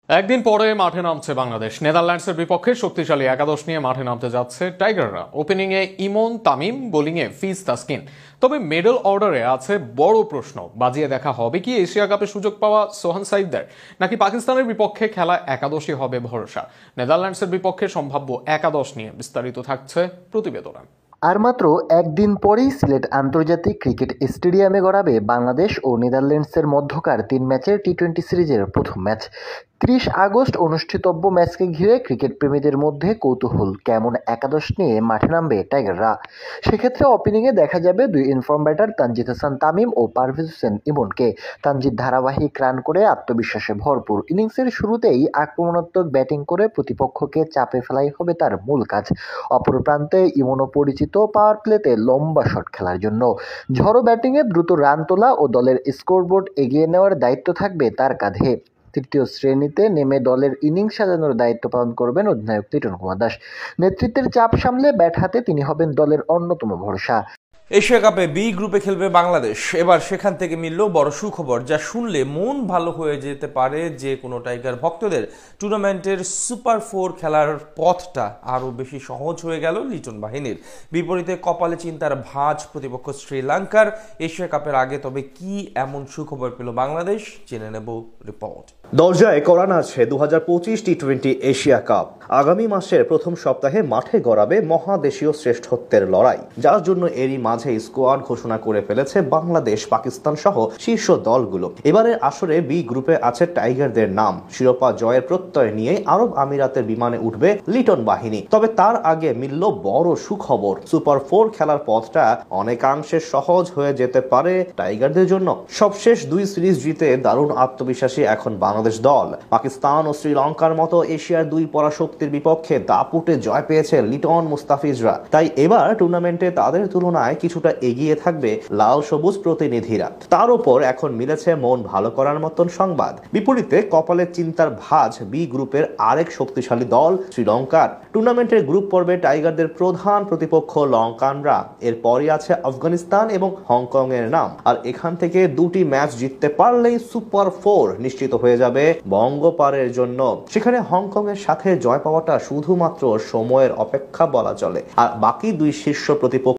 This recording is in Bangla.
একদিন পরে মাঠে নামছে বাংলাদেশ। নেদারল্যান্ডসের বিপক্ষে শক্তিশালী একাদশ নিয়ে মাঠে নামতে যাচ্ছে টাইগাররা। ওপেনিংয়ে ইমন, তামিম, বোলিংয়ে ফিজ তাসকিন। তবে মিডল অর্ডারে আছে বড় প্রশ্ন, বাজিয়ে দেখা হবে কি এশিয়া কাপে সুযোগ পাওয়া সোহান সাইদদের, নাকি পাকিস্তানের বিপক্ষে খেলা একাদশই হবে ভরসা। নেদারল্যান্ডসের বিপক্ষে সম্ভাব্য একাদশ নিয়ে বিস্তারিত থাকছে প্রতিবেদনে। আর মাত্র একদিন পরেই সিলেট আন্তর্জাতিক ক্রিকেট স্টেডিয়ামে গড়াবে বাংলাদেশ ও নেদারল্যান্ডসের মধ্যকার 3 ম্যাচের টি-20 সিরিজের প্রথম ম্যাচ। 30 আগস্ট অনুষ্ঠিতব্য ম্যাচকে ঘিরে ক্রিকেট প্রেমীদের মধ্যে কৌতূহল, কেমন একাদশ নিয়ে মাঠে নামবে টাইগাররা। সেক্ষেত্রে ওপেনিংয়ে দেখা যাবে দুই ইনফর্ম ব্যাটার তানজিদ হাসান তামিম ও পারভেজ হোসেন ইমনকে। তানজিদ ধারাবাহিক রান করে আত্মবিশ্বাসে ভরপুর। ইনিংসের শুরুতেই আক্রমণাত্মক ব্যাটিং করে প্রতিপক্ষকে চাপে ফেলাই হবে তার মূল কাজ। অপর প্রান্তে ইমনও পরিচিত পাওয়ার প্লেতে লম্বা শট খেলার জন্য। ঝড়ো ব্যাটিংয়ে দ্রুত রান তোলা ও দলের স্কোরবোর্ড এগিয়ে নেওয়ার দায়িত্ব থাকবে তার কাঁধে। তৃতীয় শ্রেণীতে নেমে দলের ইনিংস সাজানোর দায়িত্ব পালন করবেন অধিনায়ক লিটন কুমার দাস। নেতৃত্বের চাপ সামলে ব্যাট হাতে তিনি হবেন দলের অন্যতম ভরসা। এশিয়া কাপে বি গ্রুপে খেলবে বাংলাদেশ। এবার সেখান থেকে মিলল বড় সুখবর, যা শুনলে মন ভালো হয়ে যেতে পারে যে কোনো টাইগার ভক্তদের। টুর্নামেন্টের সুপার 4 খেলার পথটা আরও বেশি সহজ হয়ে গেল লিটন বাহিনীর। বিপরীতে কপালে চিন্তার ভাঁজ প্রতিপক্ষ শ্রীলঙ্কার। এশিয়া কাপের আগে তবে কি এমন সুখবর পেল বাংলাদেশ, জেনে নেব রিপোর্ট। দরজায় কড়া নাড়ছে 2025 টি-20 এশিয়া কাপ। আগামী মাসের প্রথম সপ্তাহে মাঠে গড়াবে মহাদেশীয় শ্রেষ্ঠত্বের লড়াই, যার জন্য এরই মাঝে স্কোয়াড ঘোষণা করে ফেলেছে বাংলাদেশ, পাকিস্তান সহ শীর্ষ দলগুলো। এবারের আসরে বি গ্রুপে আছে টাইগারদের নাম। শিরোপা জয়ের প্রত্যয় নিয়ে আরব আমিরাতের বিমানে উঠবে লিটন বাহিনী। তবে তার আগে মিলল বড় সুখবর, সুপার 4 খেলার পথটা অনেকাংশে সহজ হয়ে যেতে পারে টাইগারদের জন্য। সবশেষ 2 সিরিজ জিতে দারুণ আত্মবিশ্বাসী এখন বাংলাদেশ দল। পাকিস্তান ও শ্রীলঙ্কার মতো এশিয়ার 2 পরাশক্তির বিপক্ষে দাপুটে জয় পেয়েছে লিটন মুস্তাফিজরা। তাই এবার টুর্নামেন্টে তাদের তুলনায় কিছুটা এগিয়ে থাকবে লাল সবুজ প্রতিনিধিরা। তার উপর এখন মিলেছে মন ভালো করার মতন সংবাদ। বিপরীতে কপালে চিন্তার ভাঁজ বি গ্রুপের আরেক শক্তিশালী দল শ্রীলঙ্কার। টুর্নামেন্টের গ্রুপ পর্বে টাইগারদের প্রধান প্রতিপক্ষ লঙ্কানরা। এরপরই আছে আফগানিস্তান এবং হংকং এর নাম। আর এখান থেকে 2টি ম্যাচ জিততে পারলেই সুপার 4 নিশ্চিত হয়ে যাবে বঙ্গপারের জন্য। সেখানে হংকং এর সাথে জয় পাওয়াটা শুধুমাত্র সময়ের অপেক্ষা বলা চলে। আর বাকি 2 শীর্ষ প্রতিপক্ষ